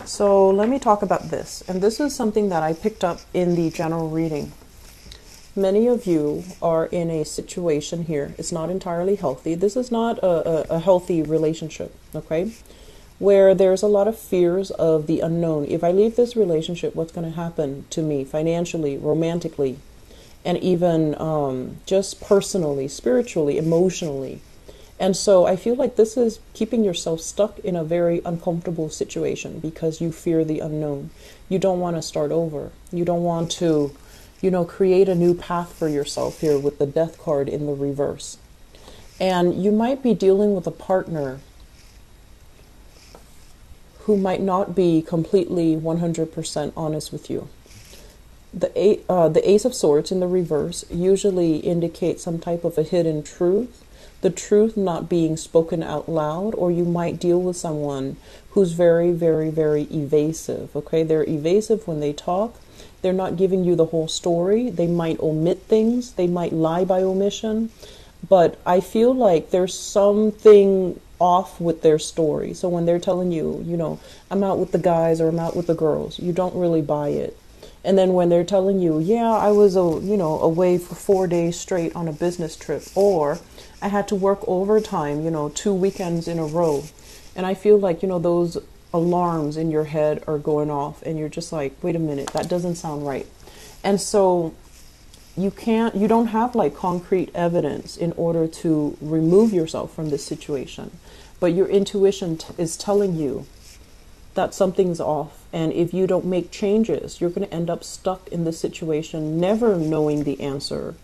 So let me talk about this. And this is something that I picked up in the general reading. Many of you are in a situation here. It's not entirely healthy. This is not a healthy relationship, okay? Where there's a lot of fears of the unknown. If I leave this relationship, what's going to happen to me financially, romantically, and even just personally, spiritually, emotionally? And so I feel like this is keeping yourself stuck in a very uncomfortable situation because you fear the unknown. You don't want to start over. You don't want to, create a new path for yourself here with the death card in the reverse. And you might be dealing with a partner who might not be completely 100% honest with you. The Ace of Swords in the reverse usually indicates some type of a hidden truth, the truth not being spoken out loud, or you might deal with someone who's very, very, very evasive, okay? They're evasive when they talk. They're not giving you the whole story. They might omit things. They might lie by omission. But I feel like there's something off with their story. So when they're telling you, I'm out with the guys or I'm out with the girls, you don't really buy it. And then when they're telling you, yeah, I was, away for 4 days straight on a business trip, or I had to work overtime, 2 weekends in a row. And I feel like, those alarms in your head are going off and you're just like, wait a minute, that doesn't sound right. And so you don't have like concrete evidence in order to remove yourself from this situation. But your intuition is telling you that something's off. And if you don't make changes, you're going to end up stuck in this situation, never knowing the answer.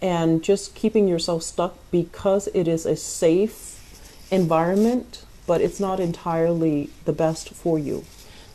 And just keeping yourself stuck because it is a safe environment, but it's not entirely the best for you.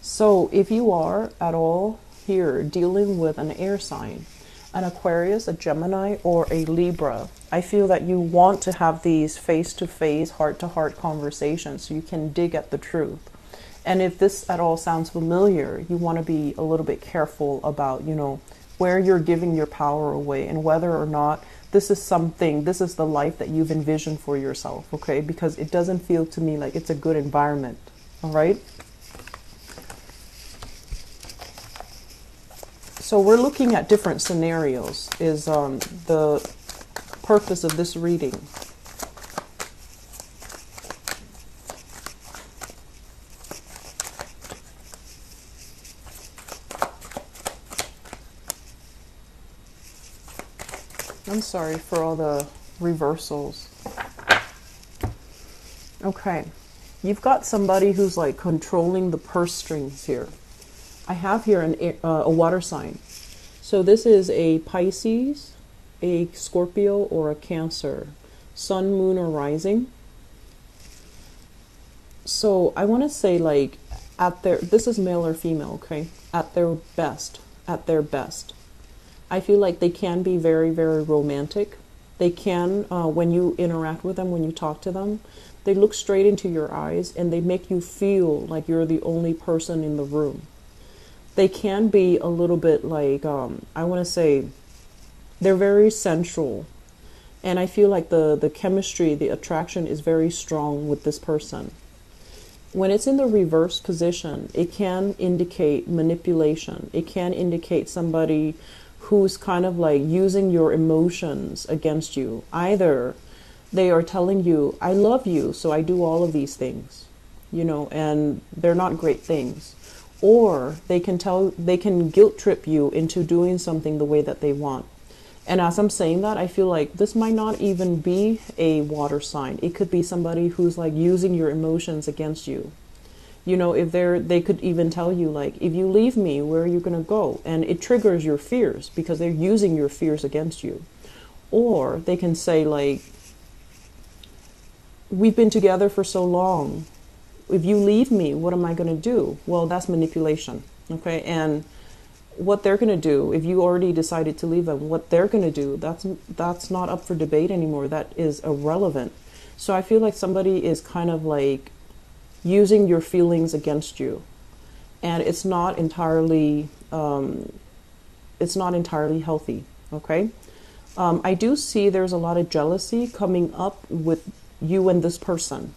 So if you are at all here dealing with an air sign, an Aquarius, a Gemini, or a Libra, I feel that you want to have these face-to-face, heart-to-heart conversations so you can dig at the truth. And if this at all sounds familiar, you want to be a little bit careful about, where you're giving your power away and whether or not this is the life that you've envisioned for yourself, okay? Because it doesn't feel to me like it's a good environment, all right? So we're looking at different scenarios is the purpose of this reading. I'm sorry for all the reversals. Okay, you've got somebody who's like controlling the purse strings here. I have here a water sign. So this is a Pisces, a Scorpio, or a Cancer, Sun, Moon, or Rising. So I want to say like this is male or female, okay? At their best. I feel like they can be very, very romantic. They can, when you interact with them, when you talk to them, they look straight into your eyes and they make you feel like you're the only person in the room. They can be a little bit like, I want to say, they're very sensual. And I feel like the chemistry, the attraction is very strong with this person. When it's in the reverse position, it can indicate manipulation. It can indicate somebody who's kind of like using your emotions against you. Either they are telling you, I love you, so I do all of these things, and they're not great things. Or they can guilt trip you into doing something the way that they want. And as I'm saying that, I feel like this might not even be a water sign. It could be somebody who's like using your emotions against you. If they could even tell you like, if you leave me, where are you going to go? And it triggers your fears because they're using your fears against you. Or they can say like, we've been together for so long. If you leave me, what am I going to do? Well, that's manipulation, okay? And what they're going to do, if you already decided to leave them, what they're going to do, that's not up for debate anymore. That is irrelevant. So I feel like somebody is kind of like using your feelings against you, and it's not entirely healthy, okay? I do see there's a lot of jealousy coming up with you and this person.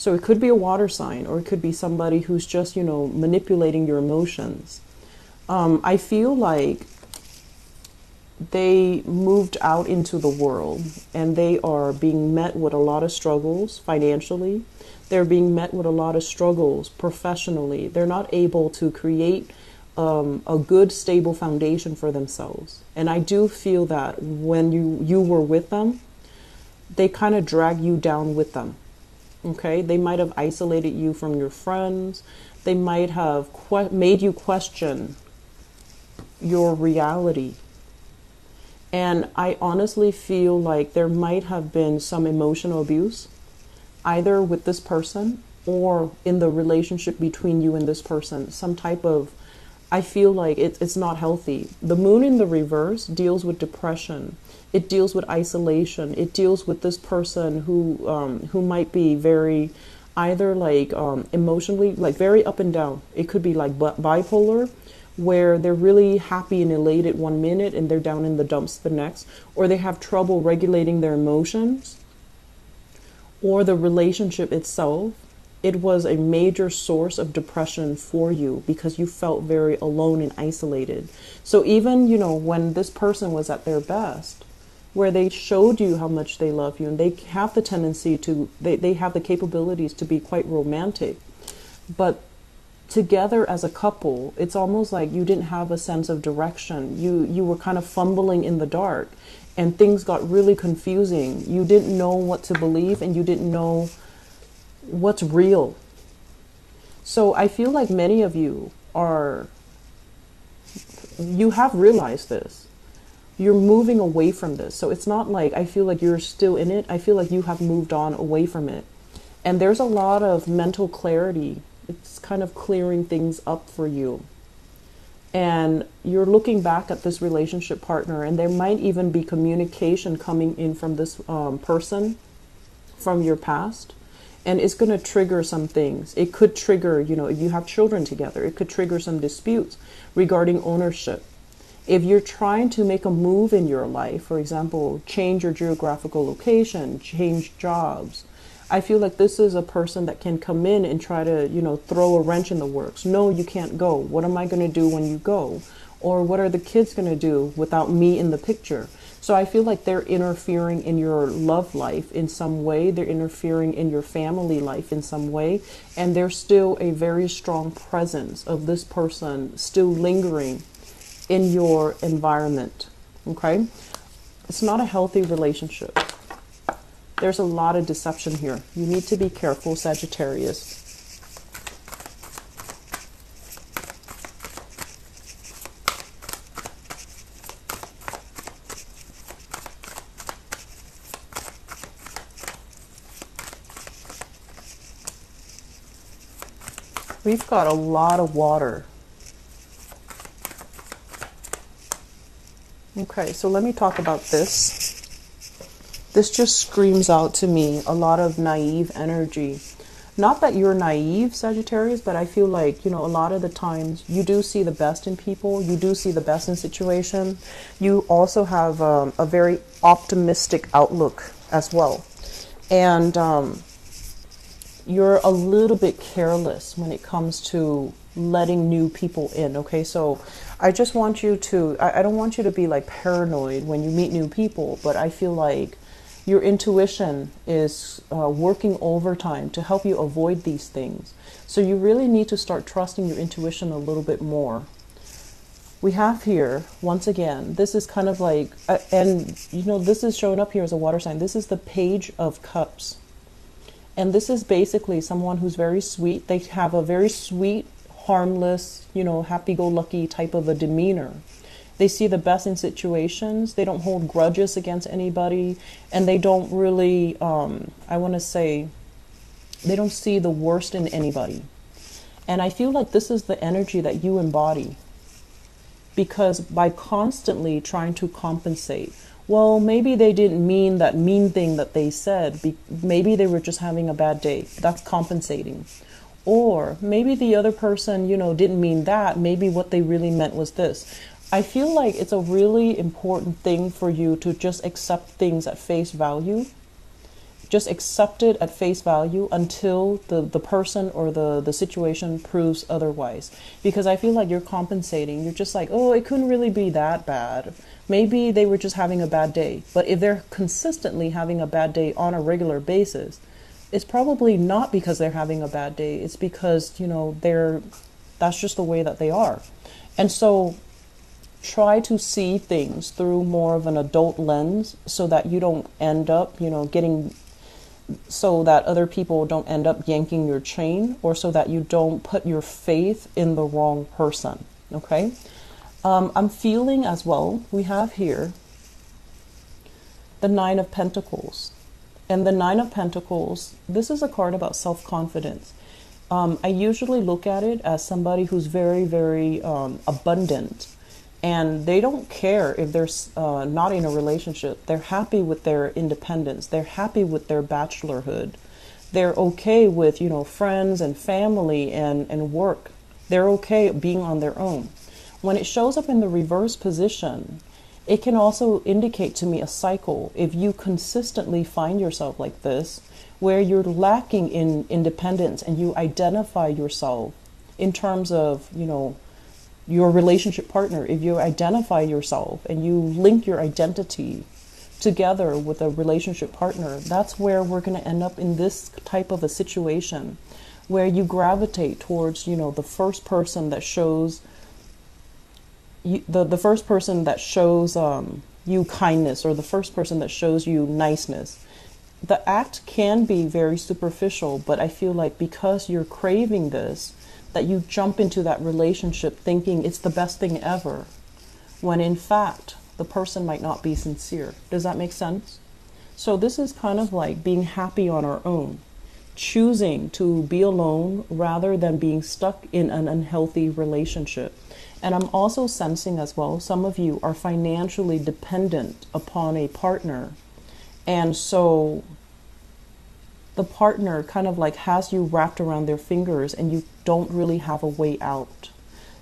So it could be a water sign, or it could be somebody who's just, manipulating your emotions. I feel like they moved out into the world and they are being met with a lot of struggles financially. They're being met with a lot of struggles professionally. They're not able to create a good, stable foundation for themselves. And I do feel that when you were with them, they kind of drag you down with them. Okay? They might have isolated you from your friends. They might have made you question your reality. And I honestly feel like there might have been some emotional abuse, either with this person or in the relationship between you and this person. Some type of, I feel like it's not healthy. The moon in the reverse deals with depression. It deals with isolation. It deals with this person who might be very, either like emotionally, like very up and down. It could be like bipolar, where they're really happy and elated one minute and they're down in the dumps the next, or they have trouble regulating their emotions, or the relationship itself, it was a major source of depression for you because you felt very alone and isolated. So even, when this person was at their best, where they showed you how much they love you, and they have the tendency to, they have the capabilities to be quite romantic, but together as a couple, it's almost like you didn't have a sense of direction. You were kind of fumbling in the dark, and things got really confusing. You didn't know what to believe, and you didn't know what's real. So I feel like many of you have realized this. You're moving away from this. So it's not like I feel like you're still in it. I feel like you have moved on away from it. And there's a lot of mental clarity. It's kind of clearing things up for you. And you're looking back at this relationship partner, and there might even be communication coming in from this person from your past. And it's going to trigger some things. It could trigger, if you have children together, it could trigger some disputes regarding ownership. If you're trying to make a move in your life, for example, change your geographical location, change jobs, I feel like this is a person that can come in and try to, throw a wrench in the works. No, you can't go. What am I going to do when you go? Or what are the kids going to do without me in the picture? So I feel like they're interfering in your love life in some way. They're interfering in your family life in some way. And there's still a very strong presence of this person still lingering in your environment. Okay? It's not a healthy relationship. There's a lot of deception here. You need to be careful, Sagittarius. We've got a lot of water. Okay, so let me talk about this. This just screams out to me a lot of naive energy. Not that you're naive, Sagittarius, but I feel like, a lot of the times you do see the best in people. You do see the best in situation. You also have a very optimistic outlook as well. And you're a little bit careless when it comes to letting new people in. Okay, so I just want you to, I don't want you to be like paranoid when you meet new people, but I feel like your intuition is working overtime to help you avoid these things. So you really need to start trusting your intuition a little bit more. We have here, once again, this is kind of like, and this is showing up here as a water sign. This is the Page of Cups. And this is basically someone who's very sweet. They have a very sweet, harmless, happy-go-lucky type of a demeanor. They see the best in situations. They don't hold grudges against anybody. And they don't really, I want to say, they don't see the worst in anybody. And I feel like this is the energy that you embody. Because by constantly trying to compensate, well, maybe they didn't mean that mean thing that they said. Maybe they were just having a bad day. That's compensating. Or maybe the other person, didn't mean that. Maybe what they really meant was this. I feel like it's a really important thing for you to just accept things at face value, Just accept it at face value until the person or the situation proves otherwise. Because I feel like you're compensating. You're just like, oh, it couldn't really be that bad. Maybe they were just having a bad day. But if they're consistently having a bad day on a regular basis, it's probably not because they're having a bad day. It's because, that's just the way that they are. And so try to see things through more of an adult lens so that you don't end up, so that other people don't end up yanking your chain, or so that you don't put your faith in the wrong person. Okay. I'm feeling as well, we have here the Nine of Pentacles. And the Nine of Pentacles, this is a card about self-confidence. I usually look at it as somebody who's very, very abundant. And they don't care if they're not in a relationship. They're happy with their independence. They're happy with their bachelorhood. They're okay with, friends and family and work. They're okay being on their own. When it shows up in the reverse position, it can also indicate to me a cycle. If you consistently find yourself like this, where you're lacking in independence and you identify yourself in terms of, your relationship partner, if you identify yourself and you link your identity together with a relationship partner, that's where we're going to end up in this type of a situation where you gravitate towards, the first person that shows the first person that shows you kindness, or the first person that shows you niceness. The act can be very superficial, but I feel like because you're craving this, that you jump into that relationship thinking it's the best thing ever, when in fact the person might not be sincere. Does that make sense? So this is kind of like being happy on our own, choosing to be alone rather than being stuck in an unhealthy relationship. And I'm also sensing as well, some of you are financially dependent upon a partner. And so the partner kind of like has you wrapped around their fingers and you don't really have a way out.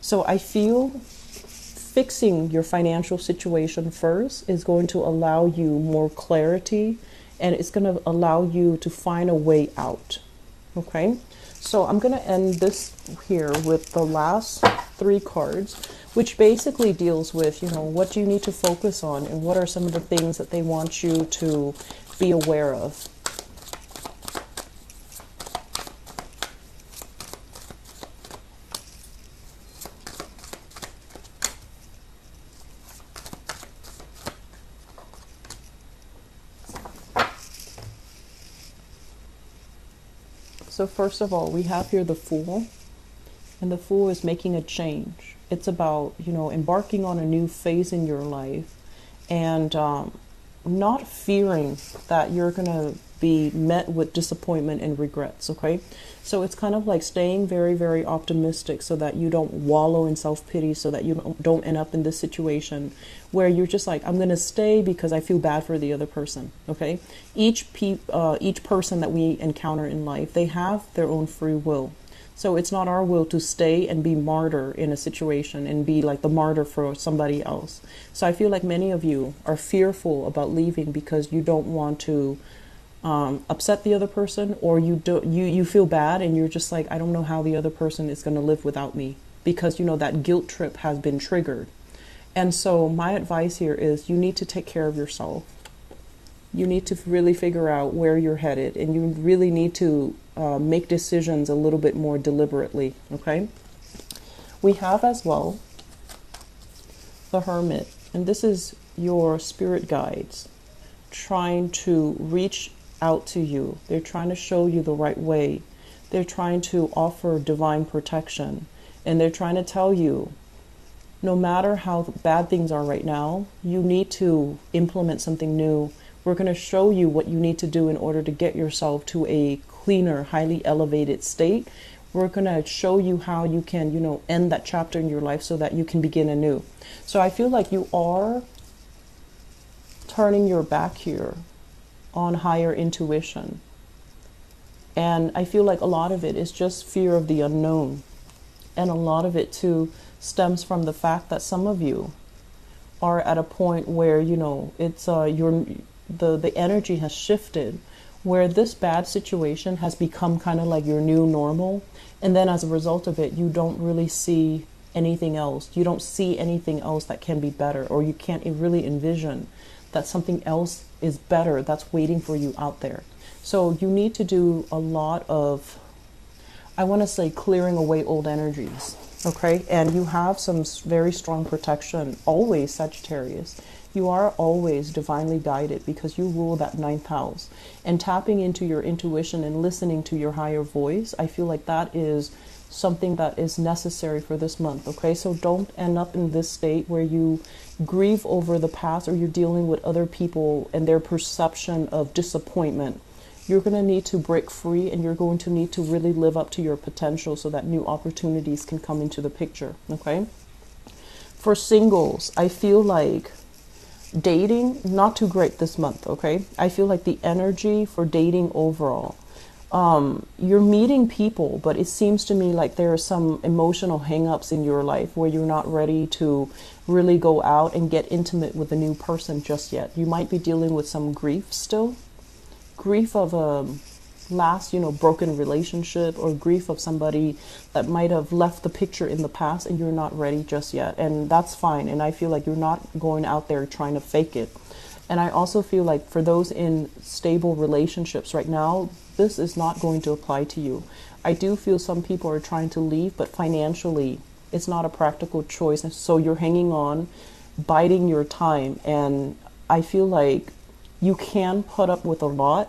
So I feel fixing your financial situation first is going to allow you more clarity, and it's going to allow you to find a way out. Okay, so I'm going to end this here with the last 3 cards, which basically deals with, what do you need to focus on and what are some of the things that they want you to be aware of. So first of all, we have here the Fool, and the Fool is making a change. It's about, embarking on a new phase in your life and not fearing that you're going to be met with disappointment and regrets, okay? So it's kind of like staying very, very optimistic so that you don't wallow in self-pity, so that you don't end up in this situation where you're just like, I'm going to stay because I feel bad for the other person, okay? Each person that we encounter in life, they have their own free will. So it's not our will to stay and be martyr in a situation and be like the martyr for somebody else. So I feel like many of you are fearful about leaving because you don't want to upset the other person, or you feel bad and you're just like, I don't know how the other person is going to live without me, because that guilt trip has been triggered. And so my advice here is you need to take care of yourself. You need to really figure out where you're headed, and you really need to make decisions a little bit more deliberately, okay? We have as well the Hermit, and this is your spirit guides trying to reach out to you. They're trying to show you the right way. They're trying to offer divine protection, and they're trying to tell you, no matter how bad things are right now, you need to implement something new. We're going to show you what you need to do in order to get yourself to a cleaner, highly elevated state. We're going to show you how you can, end that chapter in your life so that you can begin anew. So I feel like you are turning your back here on higher intuition. And I feel like a lot of it is just fear of the unknown. And a lot of it too stems from the fact that some of you are at a point where, it's the energy has shifted, where this bad situation has become kind of like your new normal. And then as a result of it, you don't really see anything else. You don't see anything else that can be better, or you can't really envision that something else is better that's waiting for you out there. So you need to do a lot of, I want to say, clearing away old energies. Okay, and you have some very strong protection always, Sagittarius. You are always divinely guided because you rule that ninth house. And tapping into your intuition and listening to your higher voice, I feel like that is something that is necessary for this month. Okay, so don't end up in this state where you grieve over the past, or you're dealing with other people and their perception of disappointment. You're going to need to break free, and you're going to need to really live up to your potential so that new opportunities can come into the picture. Okay, for singles, I feel like dating, not too great this month. Okay, I feel like the energy for dating overall, you're meeting people, but it seems to me like there are some emotional hang-ups in your life where you're not ready to really go out and get intimate with a new person just yet. You might be dealing with some grief still. Grief of a last, broken relationship, or grief of somebody that might have left the picture in the past, and you're not ready just yet. And that's fine. And I feel like you're not going out there trying to fake it. And I also feel like for those in stable relationships right now, this is not going to apply to you. I do feel some people are trying to leave, but financially, it's not a practical choice. So you're hanging on, biding your time. And I feel like you can put up with a lot.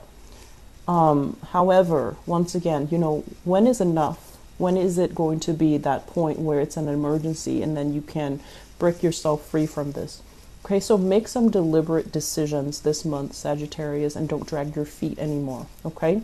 However, once again, when is enough? When is it going to be that point where it's an emergency and then you can break yourself free from this? Okay, so make some deliberate decisions this month, Sagittarius, and don't drag your feet anymore. Okay.